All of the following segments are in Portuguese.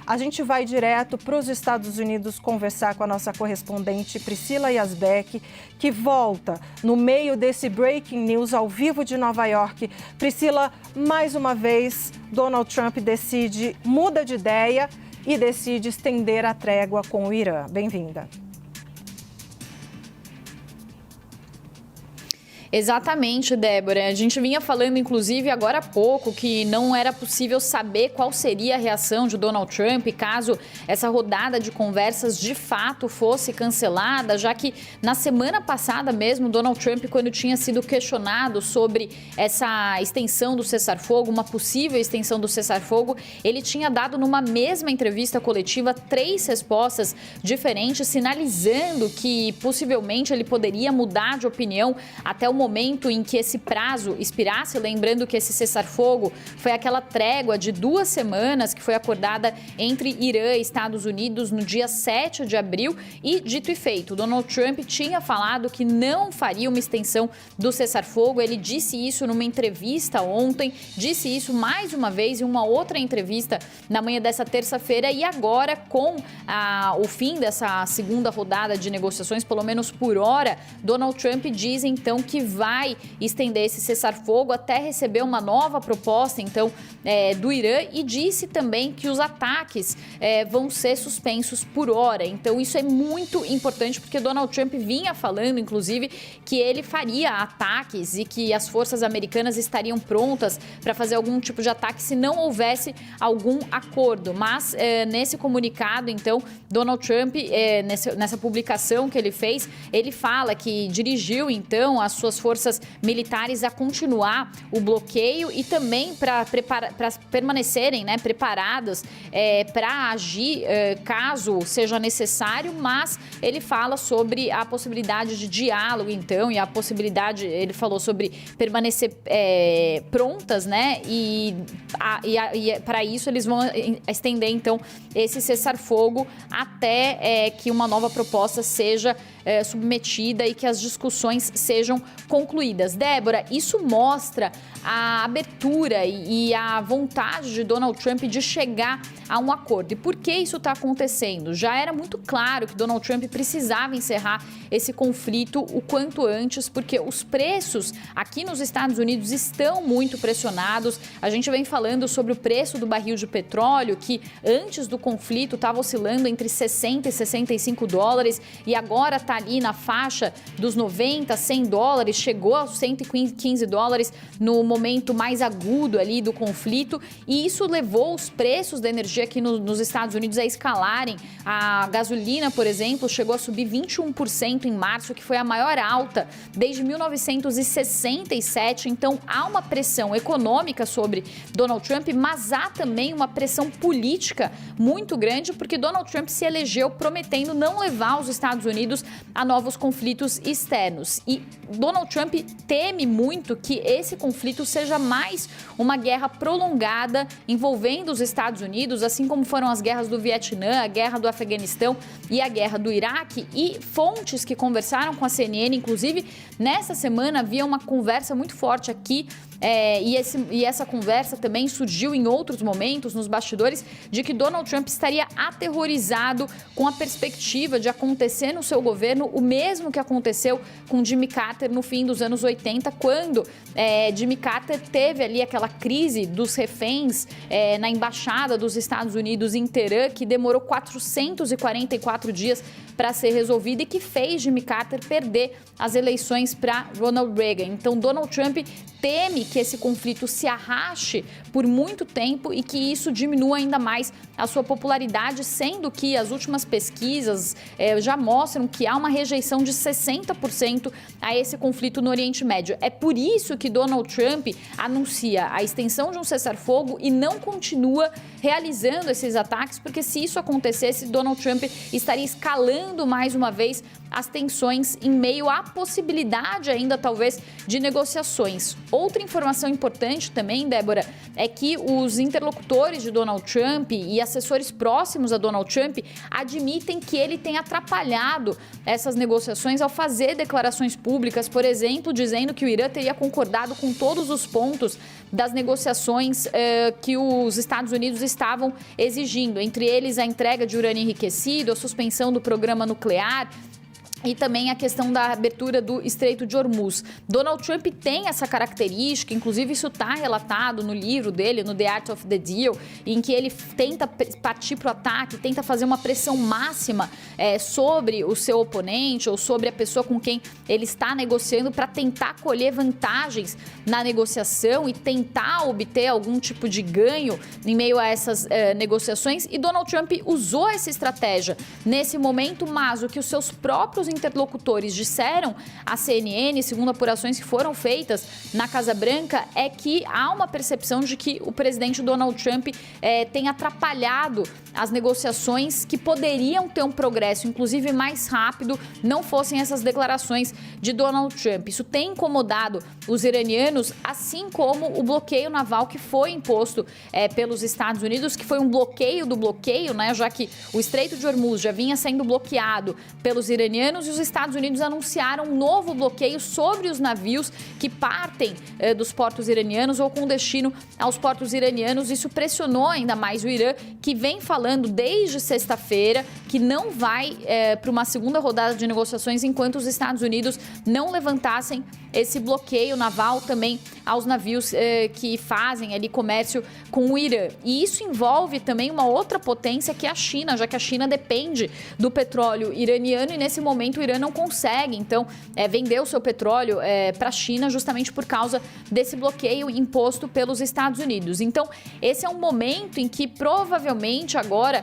A gente vai direto para os Estados Unidos conversar com a nossa correspondente Priscila Yazbek, que volta no meio desse breaking news ao vivo de Nova York. Priscila, mais uma vez, Donald Trump muda de ideia e decide estender a trégua com o Irã. Bem-vinda. Exatamente, Débora. A gente vinha falando, inclusive, agora há pouco, que não era possível saber qual seria a reação de Donald Trump caso essa rodada de conversas de fato fosse cancelada, já que na semana passada mesmo, Donald Trump, quando tinha sido questionado sobre essa extensão do cessar-fogo, uma possível extensão do cessar-fogo, ele tinha dado numa mesma entrevista coletiva 3 respostas diferentes, sinalizando que possivelmente ele poderia mudar de opinião até o momento em que esse prazo expirasse, lembrando que esse cessar-fogo foi aquela trégua de 2 semanas que foi acordada entre Irã e Estados Unidos no dia 7 de abril e, dito e feito, Donald Trump tinha falado que não faria uma extensão do cessar-fogo. Ele disse isso numa entrevista ontem, disse isso mais uma vez em uma outra entrevista na manhã dessa terça-feira e agora com o fim dessa segunda rodada de negociações, pelo menos por hora, Donald Trump diz então que vai estender esse cessar-fogo até receber uma nova proposta, então, do Irã e disse também que os ataques vão ser suspensos por hora. Então, isso é muito importante porque Donald Trump vinha falando, inclusive, que ele faria ataques e que as forças americanas estariam prontas para fazer algum tipo de ataque se não houvesse algum acordo. Mas, nesse comunicado, então, Donald Trump, nessa publicação que ele fez, ele fala que dirigiu, então, as suas forças militares a continuar o bloqueio e também para permanecerem preparadas para agir caso seja necessário, mas ele fala sobre a possibilidade de diálogo, então, e a possibilidade, ele falou sobre permanecer prontas, né? E para isso eles vão estender, então, esse cessar-fogo até que uma nova proposta seja submetida e que as discussões sejam concluídas. Débora, isso mostra a abertura e a vontade de Donald Trump de chegar a um acordo. E por que isso está acontecendo? Já era muito claro que Donald Trump precisava encerrar esse conflito o quanto antes, porque os preços aqui nos Estados Unidos estão muito pressionados. A gente vem falando sobre o preço do barril de petróleo, que antes do conflito estava oscilando entre 60 e 65 dólares e agora está ali na faixa dos 90, 100 dólares, chegou aos 115 dólares no momento mais agudo ali do conflito e isso levou os preços da energia aqui nos Estados Unidos a escalarem. A gasolina, por exemplo, chegou a subir 21% em março, que foi a maior alta desde 1967. Então, há uma pressão econômica sobre Donald Trump, mas há também uma pressão política muito grande, porque Donald Trump se elegeu prometendo não levar os Estados Unidos a novos conflitos externos. E Donald Trump teme muito que esse conflito seja mais uma guerra prolongada envolvendo os Estados Unidos, assim como foram as guerras do Vietnã, a guerra do Afeganistão e a guerra do Iraque. E fontes que conversaram com a CNN, inclusive, nessa semana havia uma conversa muito forte aqui, e essa conversa também surgiu em outros momentos, nos bastidores, de que Donald Trump estaria aterrorizado com a perspectiva de acontecer no seu governo o mesmo que aconteceu com Jimmy Carter no fim dos anos 80, quando Jimmy Carter teve ali aquela crise dos reféns na embaixada dos Estados Unidos em Teherã, que demorou 444 dias para ser resolvida e que fez Jimmy Carter perder as eleições para Ronald Reagan. Então, Donald Trump teme que esse conflito se arraste por muito tempo e que isso diminua ainda mais a sua popularidade, sendo que as últimas pesquisas já mostram que há uma rejeição de 60% a esse conflito no Oriente Médio. É por isso que Donald Trump anuncia a extensão de um cessar-fogo e não continua realizando esses ataques, porque se isso acontecesse, Donald Trump estaria escalando mais uma vez as tensões em meio à possibilidade ainda, talvez, de negociações. Outra informação importante também, Débora, é que os interlocutores de Donald Trump e assessores próximos a Donald Trump admitem que ele tem atrapalhado essas negociações ao fazer declarações públicas, por exemplo, dizendo que o Irã teria concordado com todos os pontos das negociações que os Estados Unidos estavam exigindo, entre eles a entrega de urânio enriquecido, a suspensão do programa nuclear e também a questão da abertura do Estreito de Hormuz. Donald Trump tem essa característica, inclusive isso está relatado no livro dele, no The Art of the Deal, em que ele tenta partir para o ataque, tenta fazer uma pressão máxima sobre o seu oponente ou sobre a pessoa com quem ele está negociando para tentar colher vantagens na negociação e tentar obter algum tipo de ganho em meio a essas negociações. E Donald Trump usou essa estratégia nesse momento, mas o que os seus próprios interlocutores disseram à CNN, segundo apurações que foram feitas na Casa Branca, é que há uma percepção de que o presidente Donald Trump tem atrapalhado as negociações que poderiam ter um progresso, inclusive mais rápido, não fossem essas declarações de Donald Trump. Isso tem incomodado os iranianos, assim como o bloqueio naval que foi imposto pelos Estados Unidos, que foi um bloqueio do bloqueio, né, já que o Estreito de Hormuz já vinha sendo bloqueado pelos iranianos e os Estados Unidos anunciaram um novo bloqueio sobre os navios que partem dos portos iranianos ou com destino aos portos iranianos. Isso pressionou ainda mais o Irã, que vem falando desde sexta-feira que não vai para uma segunda rodada de negociações enquanto os Estados Unidos não levantassem esse bloqueio naval também aos navios que fazem ali comércio com o Irã. E isso envolve também uma outra potência que é a China, já que a China depende do petróleo iraniano e nesse momento o Irã não consegue, então, vender o seu petróleo para a China justamente por causa desse bloqueio imposto pelos Estados Unidos. Então, esse é um momento em que provavelmente agora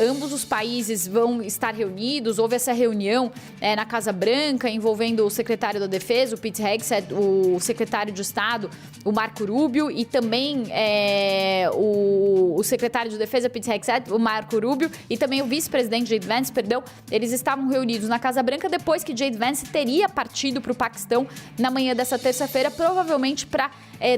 ambos os países vão estar reunidos. Houve essa reunião na Casa Branca envolvendo o secretário da Defesa, o Pete Hegseth, o secretário de Estado, o Marco Rubio, e também o secretário de Defesa, Pete Hegseth, o Marco Rubio, e também o vice-presidente J.D. Vance, eles estavam reunidos na Casa Branca depois que J.D. Vance teria partido para o Paquistão na manhã dessa terça-feira, provavelmente para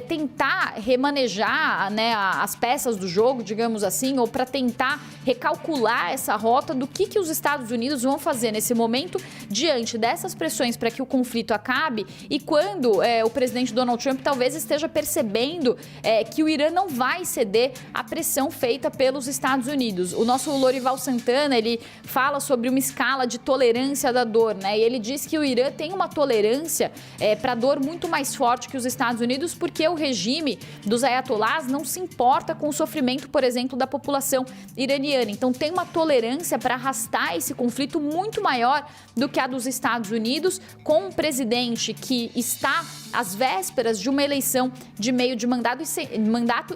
tentar remanejar, né, as peças do jogo, digamos assim, ou para tentar recalcular essa rota do que os Estados Unidos vão fazer nesse momento diante dessas pressões para que o conflito acabe e quando o presidente Donald Trump talvez esteja percebendo que o Irã não vai ceder à pressão feita pelos Estados Unidos. O nosso Lorival Santana, ele fala sobre uma escala de tolerância da dor, né? E ele diz que o Irã tem uma tolerância para dor muito mais forte que os Estados Unidos, porque o regime dos ayatolás não se importa com o sofrimento, por exemplo, da população iraniana. Então tem uma tolerância para arrastar esse conflito muito maior do que a dos Estados Unidos, com um presidente que está às vésperas de uma eleição de meio de mandato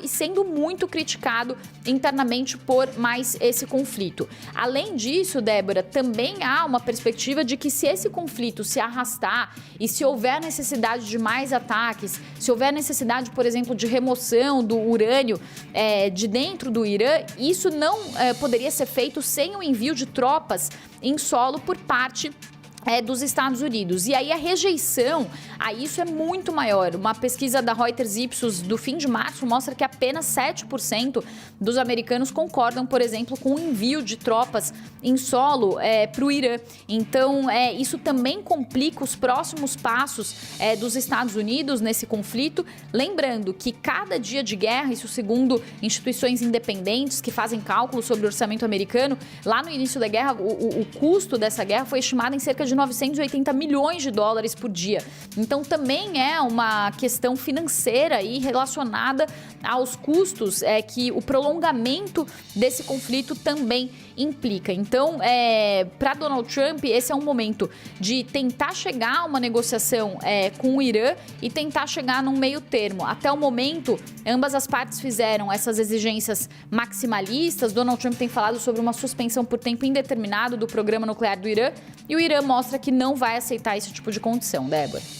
e sendo muito criticado internamente por mais esse conflito. Além disso, Débora, também há uma perspectiva de que se esse conflito se arrastar e se houver necessidade de mais ataques, se houver necessidade, por exemplo, de remoção do urânio de dentro do Irã, isso não poderia ser feito sem o envio de tropas em solo por parte dos Estados Unidos. E aí a rejeição a isso é muito maior. Uma pesquisa da Reuters Ipsos do fim de março mostra que apenas 7% dos americanos concordam, por exemplo, com o envio de tropas em solo para o Irã. Então, isso também complica os próximos passos dos Estados Unidos nesse conflito. Lembrando que cada dia de guerra, isso segundo instituições independentes que fazem cálculos sobre o orçamento americano, lá no início da guerra, o custo dessa guerra foi estimado em cerca de 980 milhões de dólares por dia. Então, também é uma questão financeira e relacionada aos custos que o prolongamento desse conflito também implica. Então, para Donald Trump, esse é um momento de tentar chegar a uma negociação com o Irã e tentar chegar num meio termo. Até o momento, ambas as partes fizeram essas exigências maximalistas. Donald Trump tem falado sobre uma suspensão por tempo indeterminado do programa nuclear do Irã e o Irã mostra que não vai aceitar esse tipo de condição, Débora.